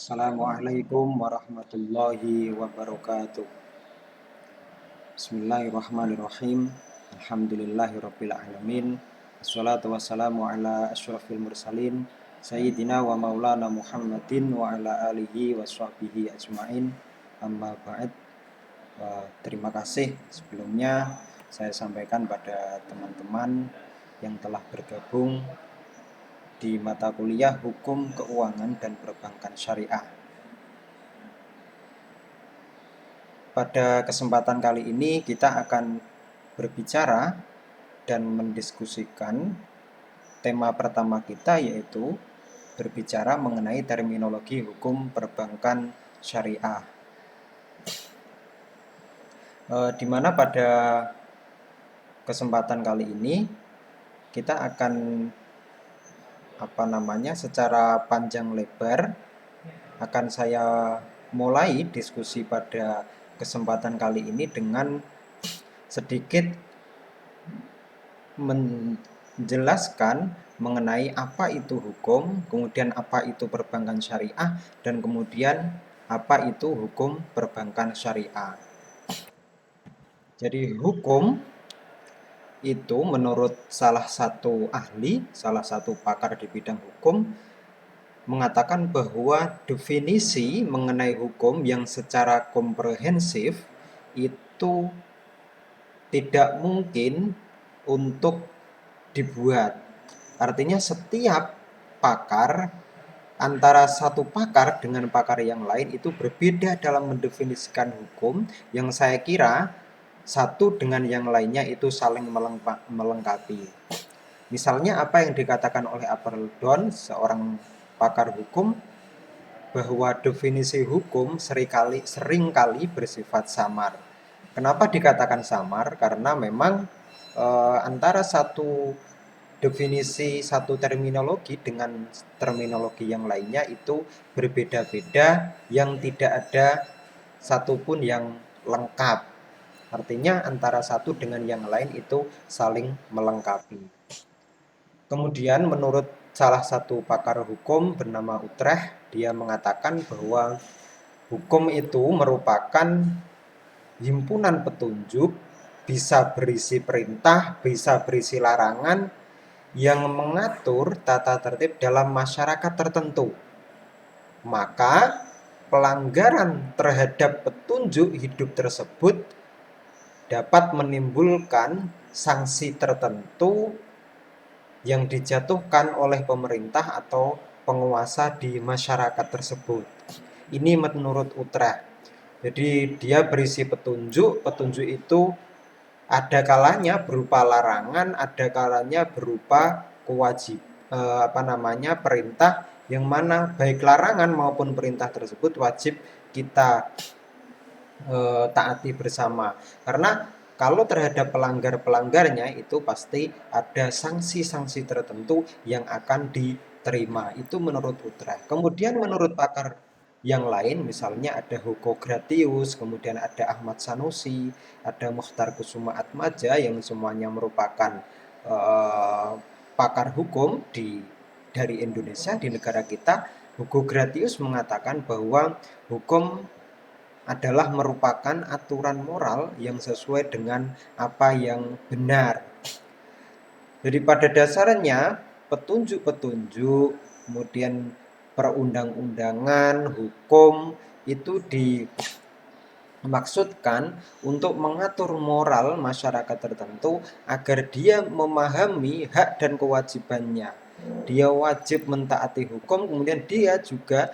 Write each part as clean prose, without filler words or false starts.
Assalamualaikum warahmatullahi wabarakatuh. Bismillahirrahmanirrahim. Alhamdulillahirabbil alamin. Wassalatu wassalamu ala asyrafil mursalin sayyidina wa maulana Muhammadin wa ala alihi washabbihi ajmain. Amma ba'd. Terima kasih sebelumnya saya sampaikan pada teman-teman yang telah bergabung di mata kuliah Hukum Keuangan dan Perbankan Syariah. Pada kesempatan kali ini kita akan berbicara dan mendiskusikan tema pertama kita, yaitu berbicara mengenai terminologi hukum perbankan syariah. Di mana pada kesempatan kali ini kita akan secara panjang lebar akan saya mulai diskusi pada kesempatan kali ini dengan sedikit menjelaskan mengenai apa itu hukum, kemudian apa itu perbankan syariah, dan kemudian apa itu hukum perbankan syariah. Jadi hukum itu menurut salah satu ahli, salah satu pakar di bidang hukum, mengatakan bahwa definisi mengenai hukum yang secara komprehensif itu tidak mungkin untuk dibuat. Artinya setiap pakar, antara satu pakar dengan pakar yang lain itu berbeda dalam mendefinisikan hukum, yang saya kira satu dengan yang lainnya itu saling melengkapi. Misalnya apa yang dikatakan oleh Appledon, seorang pakar hukum, bahwa definisi hukum seringkali bersifat samar. Kenapa dikatakan samar? Karena memang antara satu definisi, satu terminologi dengan terminologi yang lainnya itu berbeda-beda, yang tidak ada satupun yang lengkap. Artinya antara satu dengan yang lain itu saling melengkapi. Kemudian menurut salah satu pakar hukum bernama Utrecht, dia mengatakan bahwa hukum itu merupakan himpunan petunjuk, bisa berisi perintah, bisa berisi larangan, yang mengatur tata tertib dalam masyarakat tertentu. Maka pelanggaran terhadap petunjuk hidup tersebut dapat menimbulkan sanksi tertentu yang dijatuhkan oleh pemerintah atau penguasa di masyarakat tersebut. Ini menurut Utrecht. Jadi dia berisi petunjuk, petunjuk itu ada kalanya berupa larangan, ada kalanya berupa perintah, yang mana baik larangan maupun perintah tersebut wajib kita taati bersama. Karena kalau terhadap pelanggarnya itu pasti ada sanksi-sanksi tertentu yang akan diterima. Itu menurut Utrecht. Kemudian menurut pakar yang lain, misalnya ada Hugo Gratius, kemudian ada Ahmad Sanusi, ada Mukhtar Kusuma Atmaja, yang semuanya merupakan pakar hukum dari Indonesia, di negara kita. Hugo Gratius mengatakan bahwa hukum adalah merupakan aturan moral yang sesuai dengan apa yang benar. Jadi pada dasarnya petunjuk-petunjuk, kemudian perundang-undangan, hukum itu dimaksudkan untuk mengatur moral masyarakat tertentu agar dia memahami hak dan kewajibannya. Dia wajib mentaati hukum, kemudian dia juga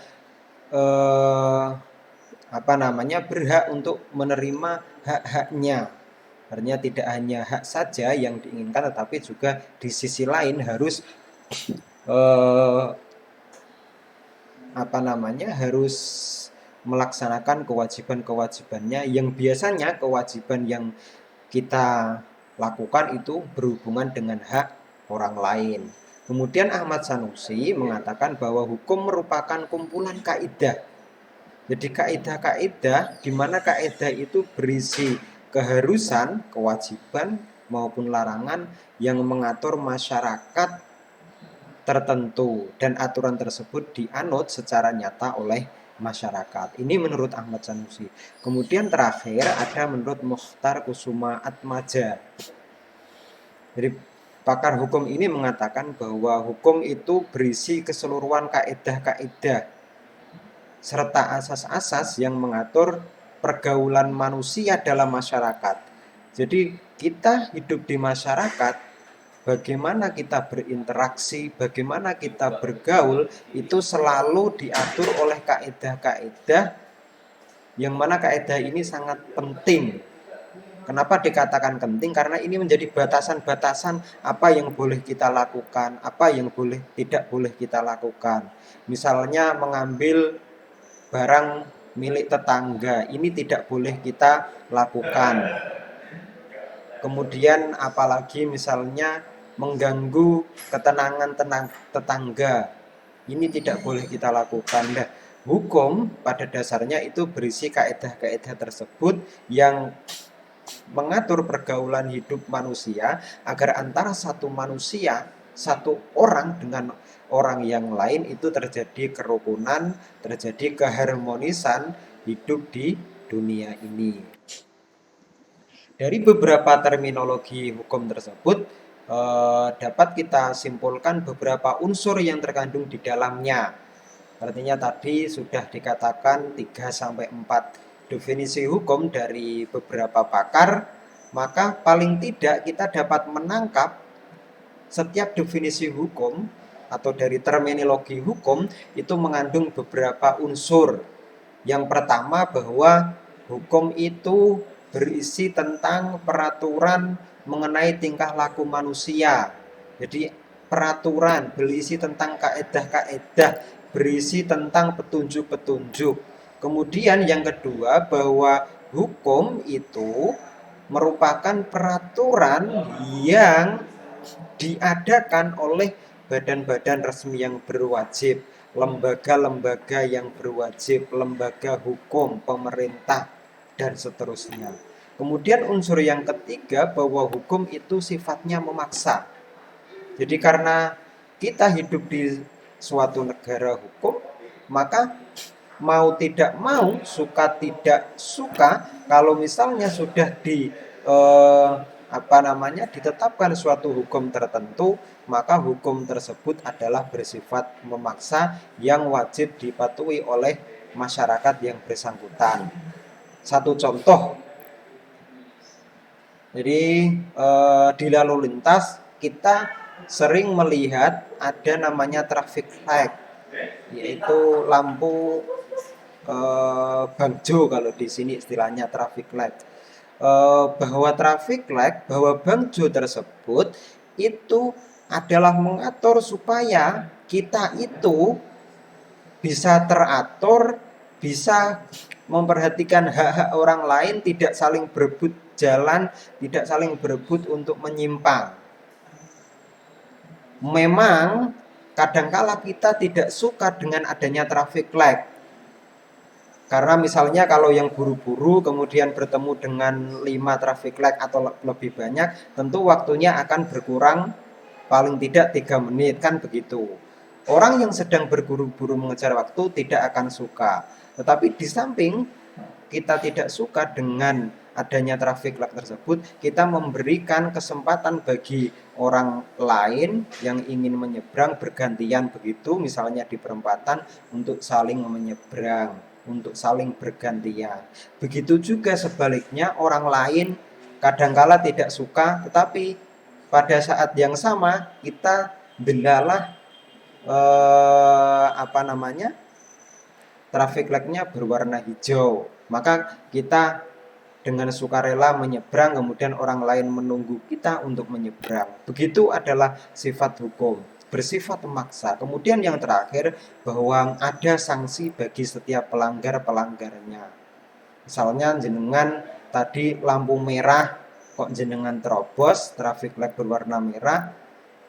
berhak untuk menerima hak-haknya. Artinya tidak hanya hak saja yang diinginkan, tetapi juga di sisi lain harus harus melaksanakan kewajiban-kewajibannya, yang biasanya kewajiban yang kita lakukan itu berhubungan dengan hak orang lain. Kemudian Ahmad Sanusi mengatakan bahwa hukum merupakan kumpulan kaidah. Jadi kaidah-kaidah, di mana kaidah itu berisi keharusan, kewajiban maupun larangan yang mengatur masyarakat tertentu dan aturan tersebut dianut secara nyata oleh masyarakat. Ini menurut Ahmad Sanusi. Kemudian terakhir ada menurut Mukhtar Kusuma Atmaja. Jadi pakar hukum ini mengatakan bahwa hukum itu berisi keseluruhan kaidah-kaidah serta asas-asas yang mengatur pergaulan manusia dalam masyarakat. Jadi kita hidup di masyarakat, bagaimana kita berinteraksi, bagaimana kita bergaul, itu selalu diatur oleh kaidah-kaidah yang mana kaidah ini sangat penting. Kenapa dikatakan penting? Karena ini menjadi batasan-batasan apa yang boleh kita lakukan, apa yang tidak boleh kita lakukan. Misalnya mengambil barang milik tetangga, ini tidak boleh kita lakukan. Kemudian apalagi misalnya mengganggu ketenangan tetangga, ini tidak boleh kita lakukan. Nah, hukum pada dasarnya itu berisi kaidah-kaidah tersebut yang mengatur pergaulan hidup manusia agar antara satu manusia, satu orang dengan orang yang lain itu terjadi kerukunan, terjadi keharmonisan hidup di dunia ini. Dari beberapa terminologi hukum tersebut dapat kita simpulkan beberapa unsur yang terkandung di dalamnya. Artinya tadi sudah dikatakan 3-4 definisi hukum dari beberapa pakar, maka paling tidak kita dapat menangkap setiap definisi hukum atau dari terminologi hukum itu mengandung beberapa unsur. Yang pertama bahwa hukum itu berisi tentang peraturan mengenai tingkah laku manusia. Jadi peraturan berisi tentang kaedah-kaedah, berisi tentang petunjuk-petunjuk. Kemudian yang kedua bahwa hukum itu merupakan peraturan yang diadakan oleh badan-badan resmi yang berwajib, lembaga-lembaga yang berwajib, lembaga hukum, pemerintah, dan seterusnya. Kemudian unsur yang ketiga bahwa hukum itu sifatnya memaksa. Jadi karena kita hidup di suatu negara hukum, maka mau tidak mau, suka tidak suka, kalau misalnya sudah ditetapkan suatu hukum tertentu, maka hukum tersebut adalah bersifat memaksa yang wajib dipatuhi oleh masyarakat yang bersangkutan. Satu contoh, jadi di lalu lintas kita sering melihat ada namanya traffic light, yaitu lampu bangjo kalau di sini istilahnya traffic light. Bahwa traffic light, bahwa bangjo tersebut itu adalah mengatur supaya kita itu bisa teratur, bisa memperhatikan hak-hak orang lain, tidak saling berebut jalan, tidak saling berebut untuk menyimpang. Memang kadangkala kita tidak suka dengan adanya traffic light. Karena misalnya kalau yang buru-buru kemudian bertemu dengan 5 traffic light atau lebih banyak, tentu waktunya akan berkurang paling tidak 3 menit, kan begitu. Orang yang sedang berburu-buru mengejar waktu tidak akan suka. Tetapi di samping kita tidak suka dengan adanya traffic light tersebut, kita memberikan kesempatan bagi orang lain yang ingin menyeberang bergantian begitu, misalnya di perempatan, untuk saling menyeberang, untuk saling bergantian. Begitu juga sebaliknya, orang lain kadangkala tidak suka, tetapi pada saat yang sama kita delalah traffic light-nya berwarna hijau, maka kita dengan sukarela menyeberang, kemudian orang lain menunggu kita untuk menyeberang. Begitu adalah sifat hukum, bersifat memaksa. Kemudian yang terakhir bahwa ada sanksi bagi setiap pelanggarnya. Misalnya jenengan tadi lampu merah kok jenengan terobos, traffic light berwarna merah,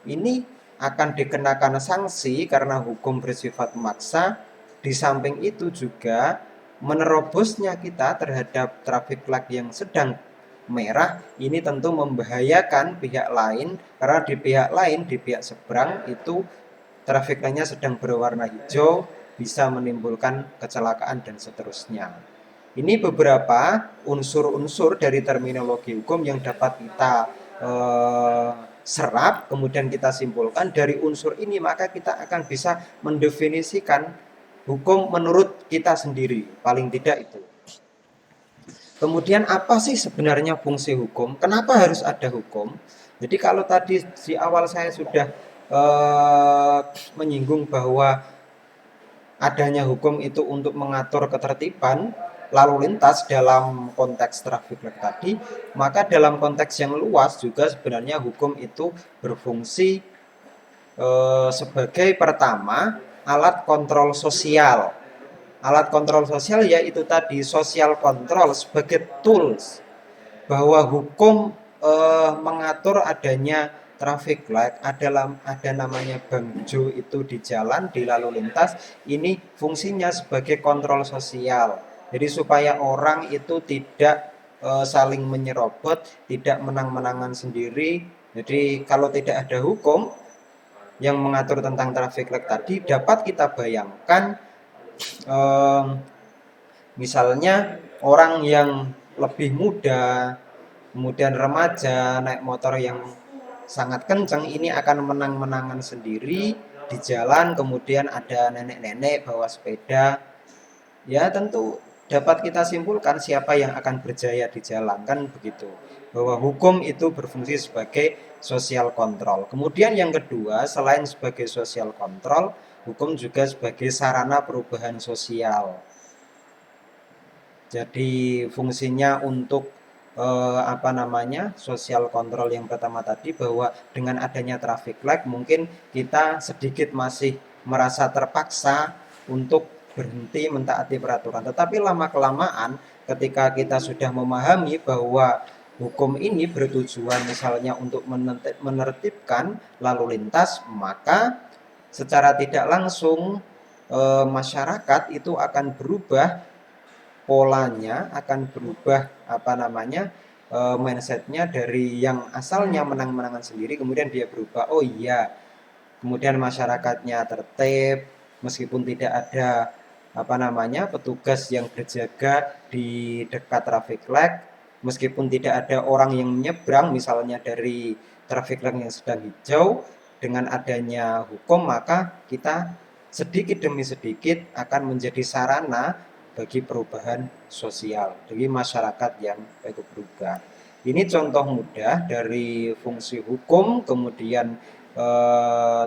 ini akan dikenakan sanksi karena hukum bersifat memaksa. Di samping itu juga menerobosnya kita terhadap traffic light yang sedang merah ini tentu membahayakan pihak lain, karena di pihak lain, di pihak seberang itu traffic light-nya sedang berwarna hijau, bisa menimbulkan kecelakaan dan seterusnya. Ini beberapa unsur-unsur dari terminologi hukum yang dapat kita serap, kemudian kita simpulkan. Dari unsur ini maka kita akan bisa mendefinisikan hukum menurut kita sendiri, paling tidak itu. Kemudian apa sih sebenarnya fungsi hukum? Kenapa harus ada hukum? Jadi kalau tadi di awal saya sudah menyinggung bahwa adanya hukum itu untuk mengatur ketertiban lalu lintas dalam konteks traffic light tadi, maka dalam konteks yang luas juga sebenarnya hukum itu berfungsi sebagai pertama alat kontrol sosial. Alat kontrol sosial yaitu tadi social control sebagai tools bahwa hukum mengatur adanya traffic light, ada namanya bangjo itu di jalan, di lalu lintas. Ini fungsinya sebagai kontrol sosial. Jadi supaya orang itu tidak saling menyerobot, tidak menang-menangan sendiri. Jadi kalau tidak ada hukum yang mengatur tentang traffic light tadi, dapat kita bayangkan misalnya orang yang lebih muda, kemudian remaja naik motor yang sangat kencang, ini akan menang-menangan sendiri di jalan, kemudian ada nenek-nenek bawa sepeda. Ya tentu dapat kita simpulkan siapa yang akan berjaya di jalan, kan begitu. Bahwa hukum itu berfungsi sebagai social control. Kemudian yang kedua, selain sebagai social control, hukum juga sebagai sarana perubahan sosial. Jadi fungsinya untuk social control yang pertama tadi, bahwa dengan adanya traffic light mungkin kita sedikit masih merasa terpaksa untuk berhenti mentaati peraturan. Tetapi lama kelamaan ketika kita sudah memahami bahwa hukum ini bertujuan misalnya untuk menertibkan lalu lintas, maka secara tidak langsung masyarakat itu akan berubah, polanya akan berubah mindsetnya dari yang asalnya menang-menangan sendiri, kemudian dia berubah, oh iya, kemudian masyarakatnya tertib meskipun tidak ada petugas yang berjaga di dekat traffic light, meskipun tidak ada orang yang menyeberang misalnya dari traffic light yang sedang hijau. Dengan adanya hukum maka kita sedikit demi sedikit akan menjadi sarana bagi perubahan sosial, bagi masyarakat yang ikut berubah. Ini contoh mudah dari fungsi hukum, kemudian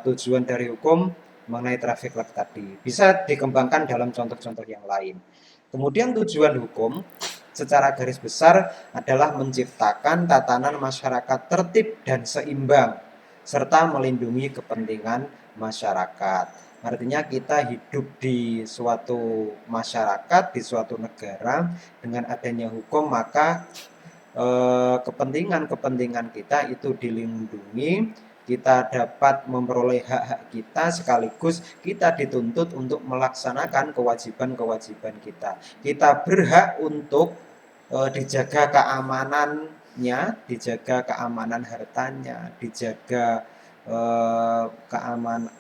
tujuan dari hukum mengenai traffic light tadi. Bisa dikembangkan dalam contoh-contoh yang lain. Kemudian tujuan hukum secara garis besar adalah menciptakan tatanan masyarakat tertib dan seimbang, serta melindungi kepentingan masyarakat. Artinya kita hidup di suatu masyarakat, di suatu negara, dengan adanya hukum maka kepentingan-kepentingan kita itu dilindungi, kita dapat memperoleh hak-hak kita, sekaligus kita dituntut untuk melaksanakan kewajiban-kewajiban kita. Kita berhak untuk dijaga keamanannya, dijaga keamanan hartanya, dijaga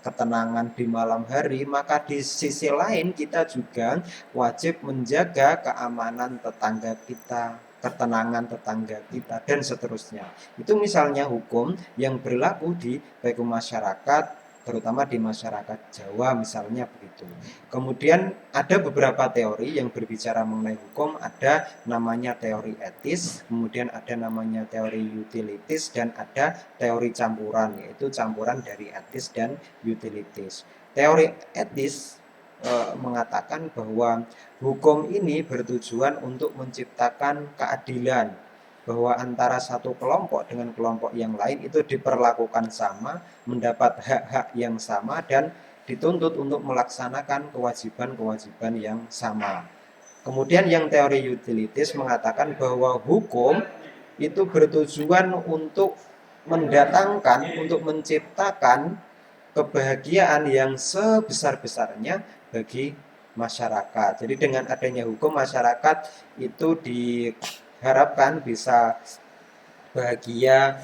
ketenangan di malam hari. Maka di sisi lain kita juga wajib menjaga keamanan tetangga kita, ketenangan tetangga kita, dan seterusnya. Itu misalnya hukum yang berlaku di baik masyarakat, terutama di masyarakat Jawa misalnya begitu. Kemudian ada beberapa teori yang berbicara mengenai hukum, ada namanya teori etis, kemudian ada namanya teori utilitis, dan ada teori campuran, yaitu campuran dari etis dan utilitis. Teori etis mengatakan bahwa hukum ini bertujuan untuk menciptakan keadilan, bahwa antara satu kelompok dengan kelompok yang lain itu diperlakukan sama, mendapat hak-hak yang sama, dan dituntut untuk melaksanakan kewajiban-kewajiban yang sama. Kemudian yang teori utilitis mengatakan bahwa hukum itu bertujuan untuk mendatangkan, untuk menciptakan kebahagiaan yang sebesar-besarnya bagi masyarakat. Jadi dengan adanya hukum, masyarakat itu diharapkan bisa bahagia,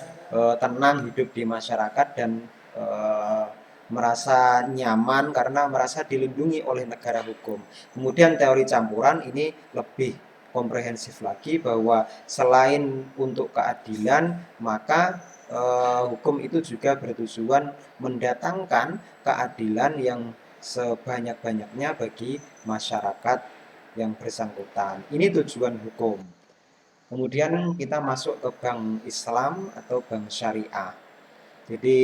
tenang hidup di masyarakat, dan merasa nyaman karena merasa dilindungi oleh negara hukum. Kemudian teori campuran ini lebih komprehensif lagi bahwa selain untuk keadilan, maka hukum itu juga bertujuan mendatangkan keadilan yang sebanyak-banyaknya bagi masyarakat yang bersangkutan. Ini tujuan hukum. Kemudian kita masuk ke bank Islam atau bank syariah. Jadi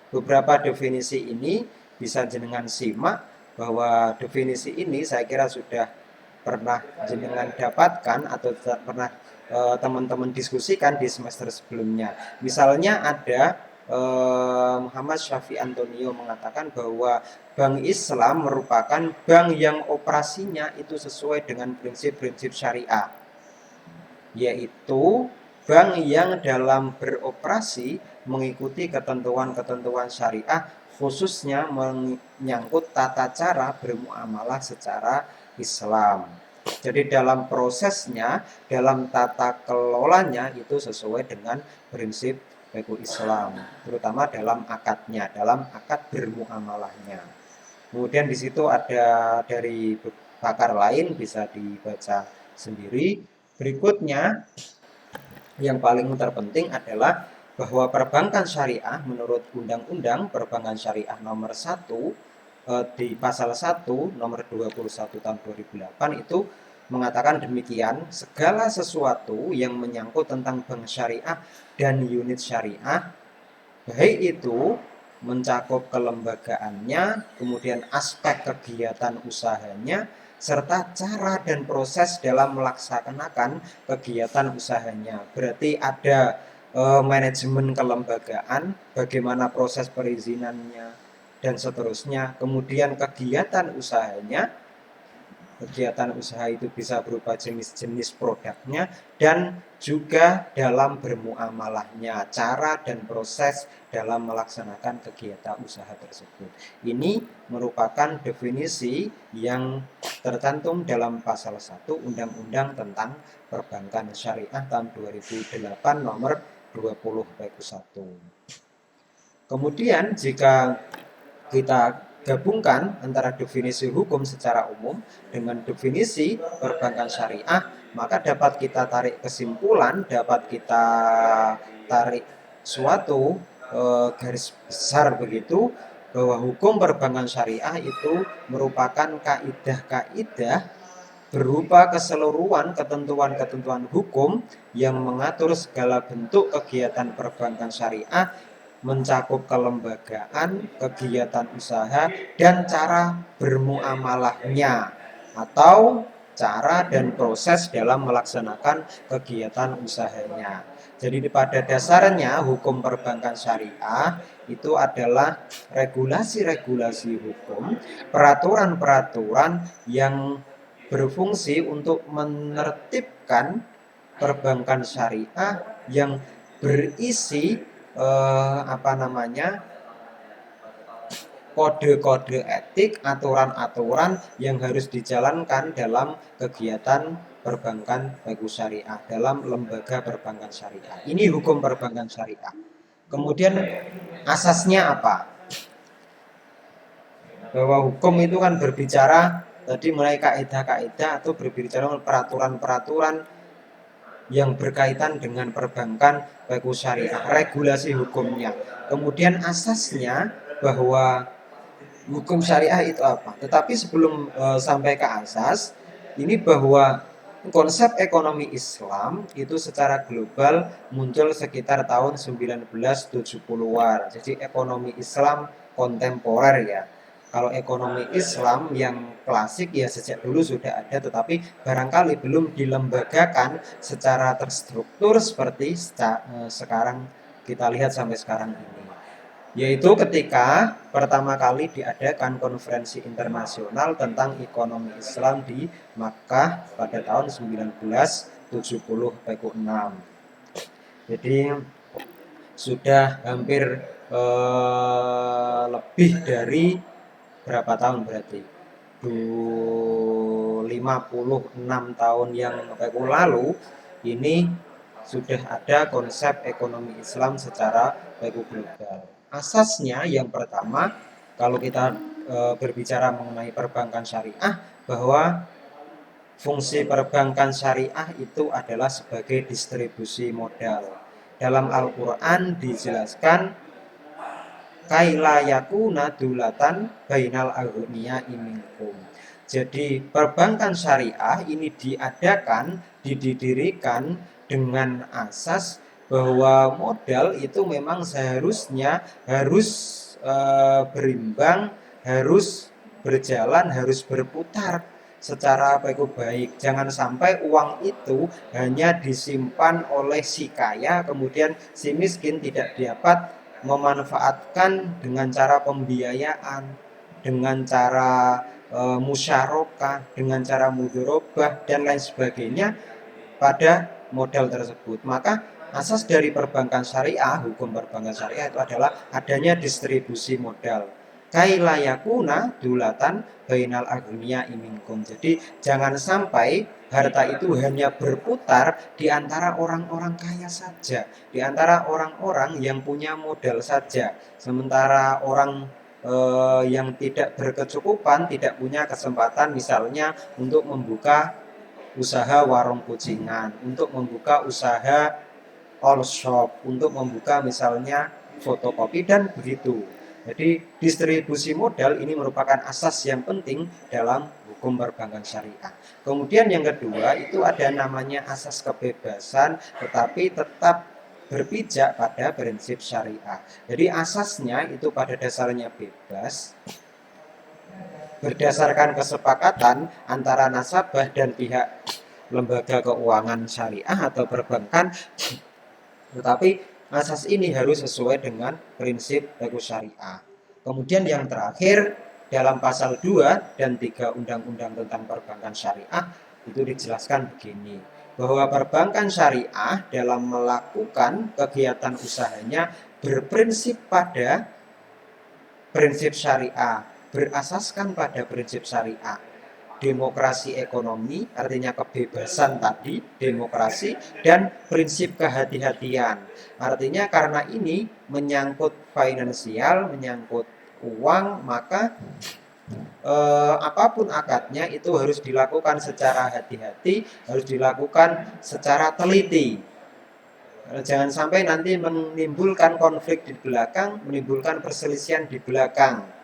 beberapa definisi ini bisa jenengan simak bahwa definisi ini saya kira sudah pernah jenengan dapatkan atau pernah teman-teman diskusikan di semester sebelumnya. Misalnya ada Muhammad Syafi Antonio mengatakan bahwa bank Islam merupakan bank yang operasinya itu sesuai dengan prinsip-prinsip syariah, yaitu bank yang dalam beroperasi mengikuti ketentuan-ketentuan syariah, khususnya menyangkut tata cara bermuamalah secara Islam. Jadi dalam prosesnya, dalam tata kelolanya itu sesuai dengan prinsip fiqh Islam, terutama dalam akadnya, dalam akad bermuamalahnya. Kemudian di situ ada dari pakar lain bisa dibaca sendiri. Berikutnya yang paling terpenting adalah bahwa perbankan syariah menurut Undang-Undang Perbankan Syariah nomor 1 di pasal 1 nomor 21 tahun 2008 itu mengatakan demikian, segala sesuatu yang menyangkut tentang bank syariah dan unit syariah, baik itu mencakup kelembagaannya, kemudian aspek kegiatan usahanya, serta cara dan proses dalam melaksanakan kegiatan usahanya. Berarti ada manajemen kelembagaan, bagaimana proses perizinannya, dan seterusnya. Kemudian kegiatan usahanya, kegiatan usaha itu bisa berupa jenis-jenis produknya dan juga dalam bermuamalahnya, cara dan proses dalam melaksanakan kegiatan usaha tersebut. Ini merupakan definisi yang tercantum dalam pasal 1 Undang-Undang tentang Perbankan Syariah tahun 2008 nomor 20/1. Kemudian jika kita gabungkan antara definisi hukum secara umum dengan definisi perbankan syariah, maka dapat kita tarik kesimpulan, dapat kita tarik suatu garis besar begitu, bahwa hukum perbankan syariah itu merupakan kaidah-kaidah berupa keseluruhan ketentuan-ketentuan hukum yang mengatur segala bentuk kegiatan perbankan syariah, mencakup kelembagaan, kegiatan usaha, dan cara bermuamalahnya atau cara dan proses dalam melaksanakan kegiatan usahanya. Jadi pada dasarnya hukum perbankan syariah itu adalah regulasi-regulasi hukum, peraturan-peraturan yang berfungsi untuk menertibkan perbankan syariah yang berisi kode-kode etik, aturan-aturan yang harus dijalankan dalam kegiatan perbankan baik syariah, dalam lembaga perbankan syariah. Ini hukum perbankan syariah. Kemudian asasnya apa? Bahwa hukum itu kan berbicara tadi mulai kaidah-kaidah atau berbicara peraturan-peraturan yang berkaitan dengan perbankan baik syariah, regulasi hukumnya. Kemudian asasnya bahwa hukum syariah itu apa? Tetapi sebelum sampai ke asas, ini bahwa konsep ekonomi Islam itu secara global muncul sekitar tahun 1970-an. Jadi ekonomi Islam kontemporer ya. Kalau ekonomi Islam yang klasik ya sejak dulu sudah ada, tetapi barangkali belum dilembagakan secara terstruktur seperti sekarang kita lihat sampai sekarang ini. Yaitu ketika pertama kali diadakan konferensi internasional tentang ekonomi Islam di Makkah pada tahun 1976. Jadi sudah hampir lebih dari berapa tahun berarti? 56 tahun yang lalu ini sudah ada konsep ekonomi Islam secara global. Asasnya yang pertama, kalau kita berbicara mengenai perbankan syariah, bahwa fungsi perbankan syariah itu adalah sebagai distribusi modal. Dalam Al-Quran dijelaskan, kaila yakuna dulatan bainal aghniya minkum. Jadi perbankan syariah ini diadakan, didirikan dengan asas bahwa modal itu memang seharusnya harus berimbang, harus berjalan, harus berputar secara baik. Jangan sampai uang itu hanya disimpan oleh si kaya, kemudian si miskin tidak dapat memanfaatkan dengan cara pembiayaan, dengan cara musyarakah, dengan cara mudharabah dan lain sebagainya pada modal tersebut. Maka asas dari perbankan syariah, hukum perbankan syariah itu adalah adanya distribusi modal. Kaila yakuna dulatan bainal agniya minkum. Jadi jangan sampai harta itu hanya berputar di antara orang-orang kaya saja, di antara orang-orang yang punya modal saja. Sementara orang yang tidak berkecukupan, tidak punya kesempatan misalnya untuk membuka usaha warung kucingan, untuk membuka usaha all shop, untuk membuka misalnya fotokopi dan begitu. Jadi distribusi modal ini merupakan asas yang penting dalam hukum perbankan syariah. Kemudian yang kedua itu ada namanya asas kebebasan, tetapi tetap berpijak pada prinsip syariah. Jadi asasnya itu pada dasarnya bebas, berdasarkan kesepakatan antara nasabah dan pihak lembaga keuangan syariah atau perbankan, tetapi asas ini harus sesuai dengan prinsip baku syariah. Kemudian yang terakhir, dalam pasal 2 dan 3 Undang-Undang tentang Perbankan Syariah itu dijelaskan begini, bahwa perbankan syariah dalam melakukan kegiatan usahanya berprinsip pada prinsip syariah, berasaskan pada prinsip syariah. Demokrasi ekonomi, artinya kebebasan tadi, demokrasi, dan prinsip kehati-hatian. Artinya karena ini menyangkut finansial, menyangkut uang, maka apapun akadnya itu harus dilakukan secara hati-hati, harus dilakukan secara teliti. Jangan sampai nanti menimbulkan konflik di belakang, menimbulkan perselisihan di belakang.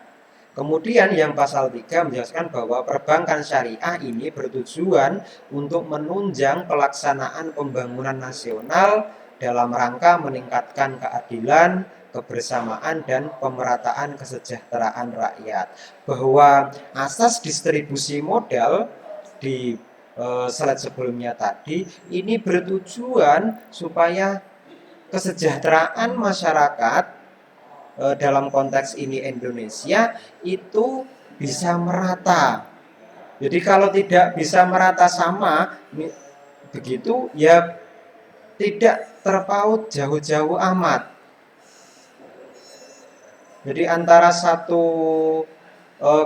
Kemudian yang pasal 3 menjelaskan bahwa perbankan syariah ini bertujuan untuk menunjang pelaksanaan pembangunan nasional dalam rangka meningkatkan keadilan, kebersamaan, dan pemerataan kesejahteraan rakyat. Bahwa asas distribusi modal di slide sebelumnya tadi ini bertujuan supaya kesejahteraan masyarakat dalam konteks ini Indonesia itu bisa merata. Jadi kalau tidak bisa merata sama begitu ya tidak terpaut jauh-jauh amat. Jadi antara satu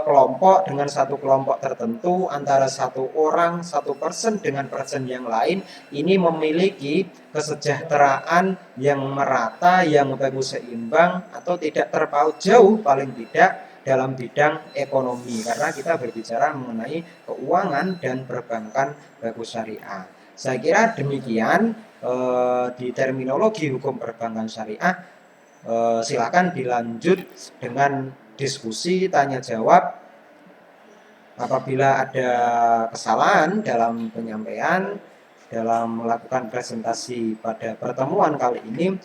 kelompok dengan satu kelompok tertentu, antara satu orang, satu person dengan person yang lain, ini memiliki kesejahteraan yang merata, yang bagus seimbang, atau tidak terpaut jauh paling tidak dalam bidang ekonomi. Karena kita berbicara mengenai keuangan dan perbankan bagus syariah. Saya kira demikian di terminologi hukum perbankan syariah. Silakan dilanjut dengan diskusi, tanya jawab. Apabila ada kesalahan dalam penyampaian, dalam melakukan presentasi pada pertemuan kali ini,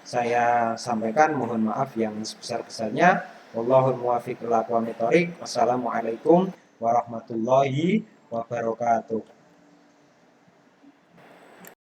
saya sampaikan mohon maaf yang sebesar-besarnya. Wallahul muwaffiq ila aqwamit thoriq. Wassalamualaikum warahmatullahi wabarakatuh.